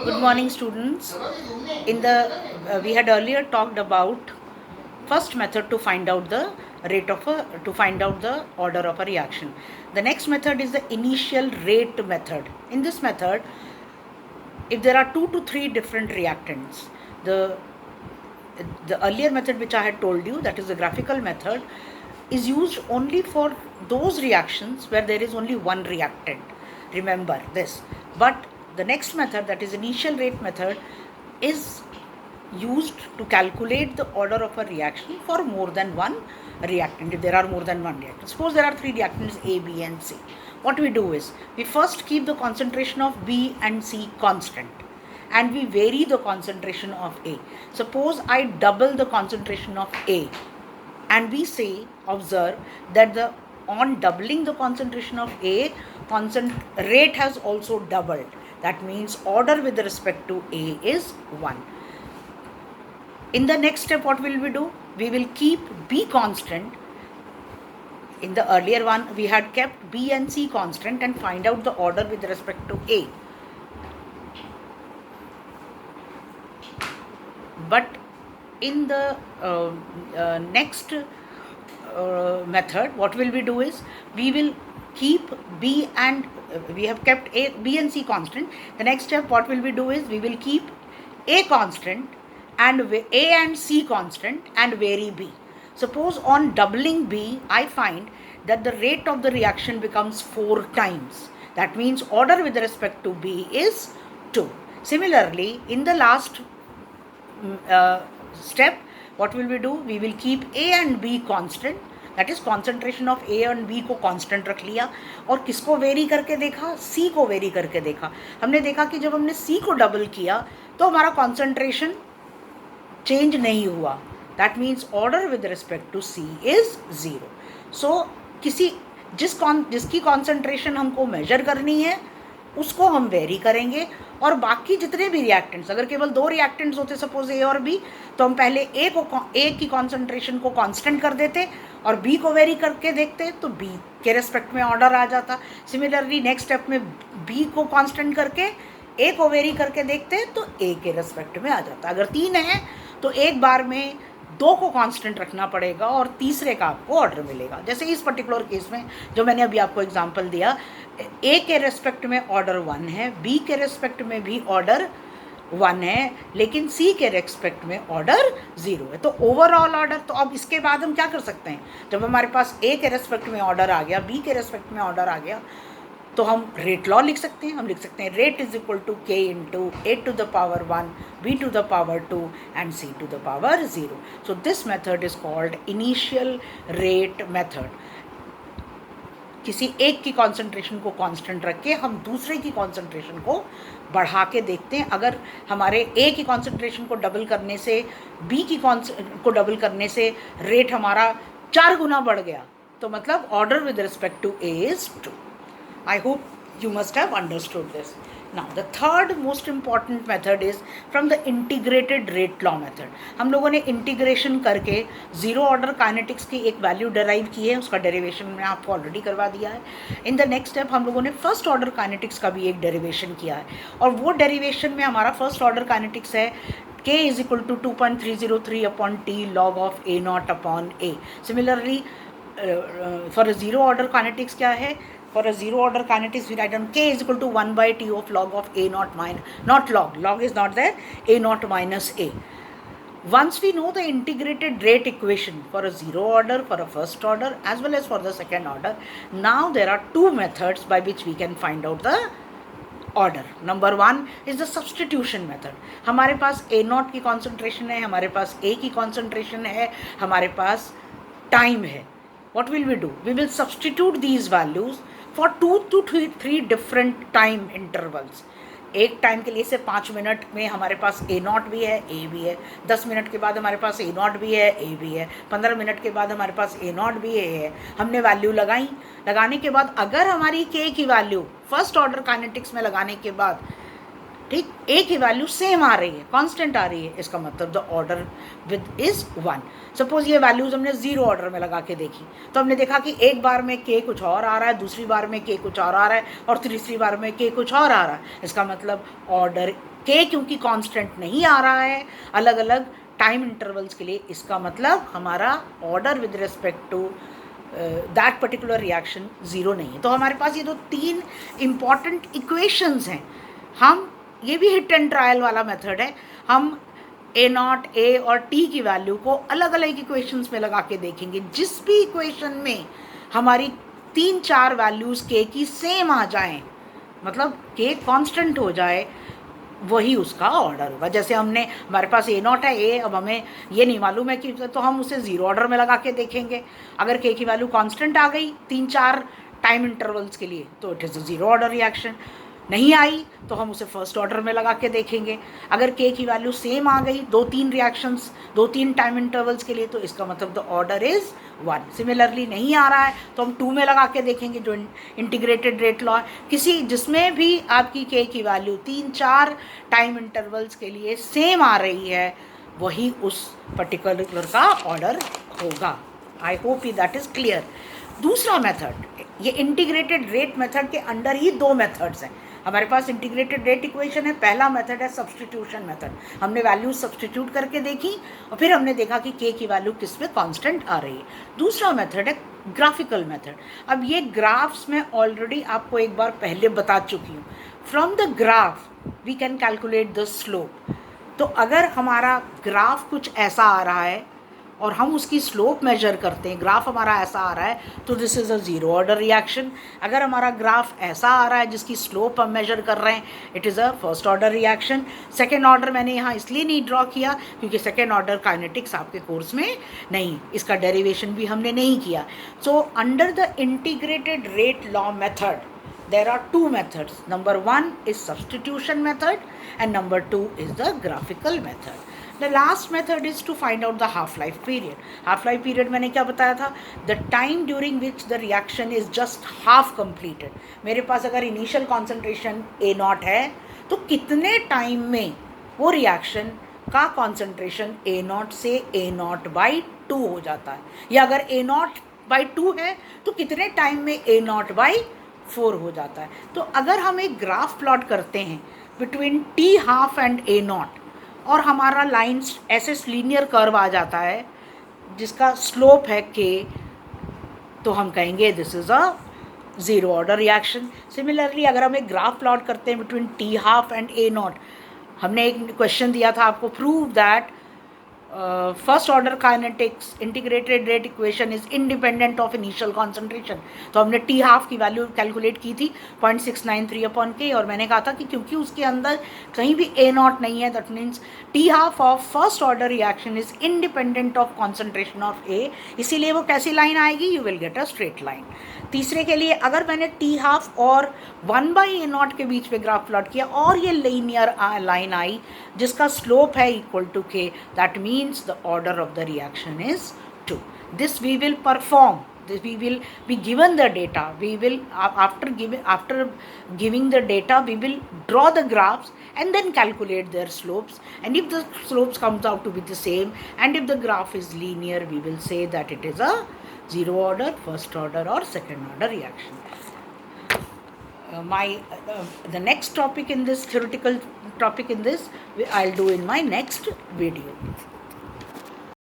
Good morning, students. In the we had earlier talked about first method to find out the order of a reaction. The next method is the initial rate method. In this method, if there are 2 to 3 different reactants, the earlier method which I had told you, that is the graphical method, is used only for those reactions where there is only one reactant. Remember this. But the next method, that is initial rate method, is used to calculate the order of a reaction for more than one reactant. If there are more than one reactant, suppose there are 3 reactants A, B and C. What we do is, we first keep the concentration of B and C constant, and we vary the concentration of A. Suppose I double the concentration of A, and we say, observe that on doubling the concentration of A, rate has also doubled. That means order with respect to A is 1. In the next step, what will we do? We will keep B constant. In the earlier one, we had kept B and C constant and find out the order with respect to A. But in the next method, what will we do is, we will keep B and we have kept B and C constant. The next step, what will we do is, we will keep A constant and A and C constant and vary B. Suppose on doubling B, I find that the rate of the reaction becomes 4 times. That means order with respect to B is 2. Similarly, in the last step, what will we do? We will keep A and B constant. That is concentration of A and B को constant रख लिया, और किसको very करके देखा? सी को very करके देखा. हमने देखा कि जब हमने सी को डबल किया तो हमारा कॉन्सेंट्रेशन चेंज नहीं हुआ. That means order with respect to C is 0. So जिसकी कॉन्सेंट्रेशन हमको मेजर करनी है उसको हम वेरी करेंगे, और बाकी जितने भी रिएक्टेंट्स, अगर केवल 2 रिएक्टेंट्स होते सपोज ए और बी, तो हम पहले ए की कॉन्सेंट्रेशन को कांस्टेंट कर देते और बी को वेरी करके देखते, तो बी के रेस्पेक्ट में ऑर्डर आ जाता. सिमिलरली नेक्स्ट स्टेप में बी को कांस्टेंट करके ए को वेरी करके देखते तो ए के रेस्पेक्ट में आ जाता. अगर 3 है तो एक बार में 2 को कांस्टेंट रखना पड़ेगा और तीसरे का आपको ऑर्डर मिलेगा. जैसे इस पर्टिकुलर केस में जो मैंने अभी आपको एग्जांपल दिया, ए के रेस्पेक्ट में ऑर्डर 1 है, बी के रेस्पेक्ट में भी ऑर्डर 1 है, लेकिन सी के रेस्पेक्ट में ऑर्डर 0 है. तो ओवरऑल ऑर्डर, तो अब इसके बाद हम क्या कर सकते हैं? जब हमारे पास ए के रेस्पेक्ट में ऑर्डर आ गया, बी के रेस्पेक्ट में ऑर्डर आ गया, तो हम रेट लॉ लिख सकते हैं. हम लिख सकते हैं rate is equal to K into A to the power 1, B to the power 2 and C to the power 0. So this method is called initial rate method. किसी एक की कॉन्सेंट्रेशन को कांस्टेंट रख के हम दूसरे की कॉन्सेंट्रेशन को बढ़ा के देखते हैं. अगर हमारे ए की कॉन्सेंट्रेशन को डबल करने से बी की को डबल करने से रेट हमारा 4 गुना बढ़ गया, तो मतलब order with respect to A is 2. I hope you must have understood this. Now the third most important method is from the integrated rate law method. हम लोगों ने इंटीग्रेशन करके जीरो ऑर्डर काइनेटिक्स की एक वैल्यू डेराइव की है, उसका derivation मैं आपको ऑलरेडी करवा दिया है. इन द नेक्स्ट स्टेप हम लोगों ने फर्स्ट ऑर्डर काइनेटिक्स का भी एक डेरिवेशन किया है, और वो डेरिवेशन में हमारा फर्स्ट ऑर्डर काइनेटिक्स है k is equal to 2.303 upon t log of a naught upon a. Similarly for a zero order kinetics क्या है? For a zero order kinetics, we write down k is equal to 1 by t of log of a naught minus, not log is not there, a naught minus a. Once we know the integrated rate equation for a zero order, for a first order as well as for the second order, now there are 2 methods by which we can find out the order. Number 1 is the substitution method. हमारे पास a naught की concentration है, हमारे पास a की concentration है, हमारे पास time है. What will we do? We will substitute these values for 2 to 3 different time intervals. एक time के लिए से 5 मिनट में हमारे पास ए नॉट भी है, ए भी है. 10 मिनट के बाद हमारे पास ए नॉट भी है, ए भी है. 15 मिनट के बाद हमारे पास ए नॉट भी है. हमने वैल्यू लगाई. लगाने के बाद अगर हमारी के की वैल्यू फर्स्ट ऑर्डर काइनेटिक्स में लगाने के बाद, ठीक, ए की वैल्यू सेम आ रही है, कांस्टेंट आ रही है, इसका मतलब the order with is 1। Suppose ये वैल्यूज हमने 0 ऑर्डर में लगा के देखी, तो हमने देखा कि एक बार में के कुछ और आ रहा है, दूसरी बार में के कुछ और आ रहा है, और तीसरी बार में के कुछ और आ रहा है। इसका मतलब ऑर्डर के क्योंकि कांस्टेंट नहीं आ रहा है अलग अलग टाइम इंटरवल्स के लिए, इसका मतलब हमारा order with respect to that particular reaction 0 नहीं है। तो हमारे पास ये दो 3 इंपॉर्टेंट इक्वेशंस हैं। हम ये भी हिट एंड ट्रायल वाला मेथड है, हम A0, A और T की वैल्यू को अलग अलग इक्वेशंस में लगा के देखेंगे। जिस भी इक्वेशन में हमारी 3-4 वैल्यूज़ K की सेम आ जाएं, मतलब K कांस्टेंट हो जाए, वही उसका ऑर्डर होगा। जैसे हमारे पास A0 है, A अब हमें ये नहीं मालूम है कि, तो हम उसे 0 ऑर्डर में लगा के देखेंगे। अगर K की वैल्यू कांस्टेंट आ गई 3-4 टाइम इंटरवल्स के लिए तो it is a 0 order reaction. नहीं आई तो हम उसे फर्स्ट ऑर्डर में लगा के देखेंगे। अगर K की वैल्यू सेम आ गई 2-3 रिएक्शंस 2-3 टाइम इंटरवल्स के लिए तो इसका मतलब द ऑर्डर इज़ 1। सिमिलरली नहीं आ रहा है तो हम 2 में लगा के देखेंगे, जो इंटीग्रेटेड रेट लॉ है। किसी जिसमें भी आपकी K की वैल्यू 3-4 टाइम इंटरवल्स के लिए सेम आ रही है, वही उस पर्टिकुलर का ऑर्डर होगा। I hope that is clear. दूसरा मेथड, ये इंटीग्रेटेड रेट मेथड के अंडर ही 2 मेथड्स हैं हमारे पास। इंटीग्रेटेड रेट इक्वेशन है, पहला मेथड है सब्सटीट्यूशन मेथड। हमने वैल्यूज सब्सटीट्यूट करके देखी और फिर हमने देखा कि K की वैल्यू किस में कांस्टेंट आ रही है। दूसरा मेथड है ग्राफिकल मेथड। अब ये ग्राफ्स में ऑलरेडी आपको एक बार पहले बता चुकी हूँ। From the graph we can calculate the slope. तो अगर हमारा ग्राफ कुछ ऐसा आ रहा है और हम उसकी स्लोप मेजर करते हैं, ग्राफ हमारा ऐसा आ रहा है तो this is a 0 order reaction. अगर हमारा ग्राफ ऐसा आ रहा है जिसकी स्लोप हम मेजर कर रहे हैं, it is a first order reaction. Second order मैंने यहाँ इसलिए नहीं ड्रॉ किया क्योंकि सेकेंड ऑर्डर काइनेटिक्स आपके कोर्स में नहीं, इसका डेरिवेशन भी हमने नहीं किया। So under the integrated rate law method there are 2 methods. Number 1 is substitution method and number 2 is the graphical method. The last method is to find out the half-life period. Half-life period मैंने क्या बताया था? The time during which the reaction is just half completed. मेरे पास अगर initial concentration A0 है तो कितने time में वो रिएक्शन का कॉन्सेंट्रेशन A0 से A0/2 हो जाता है, या अगर A0/2 है तो कितने टाइम में A0/4 हो जाता है। तो अगर हम एक ग्राफ प्लॉट करते हैं बिटवीन T12 एंड A0 और हमारा लाइन ऐसे लीनियर कर्व आ जाता है जिसका स्लोप है K, तो हम कहेंगे this is a 0 order reaction. Similarly अगर हम एक ग्राफ प्लॉट करते हैं बिटवीन T12 एंड A0, हमने एक क्वेश्चन दिया था आपको, prove that first order kinetics integrated rate equation is independent of initial concentration. तो हमने T12 की वैल्यू कैलकुलेट की थी 0.693/K, और मैंने कहा था कि क्योंकि उसके अंदर कहीं भी A0 नहीं है, that means T12 of first order reaction is independent of concentration of A, इसीलिए वो कैसी लाइन आएगी, you will get a straight line. तीसरे के लिए अगर मैंने T12 और 1/A0 के बीच में ग्राफ प्लॉट किया और ये लीनियर लाइन आई जिसका स्लोप है equal to K, that means the order of the reaction is 2. This we will perform. We will be given the data. We will after giving the data, we will draw the graphs and then calculate their slopes. And if the slopes comes out to be the same, and if the graph is linear, we will say that it is a 0 order, first order, or second order reaction. The next topic in this theoretical topic in this I'll do in my next video.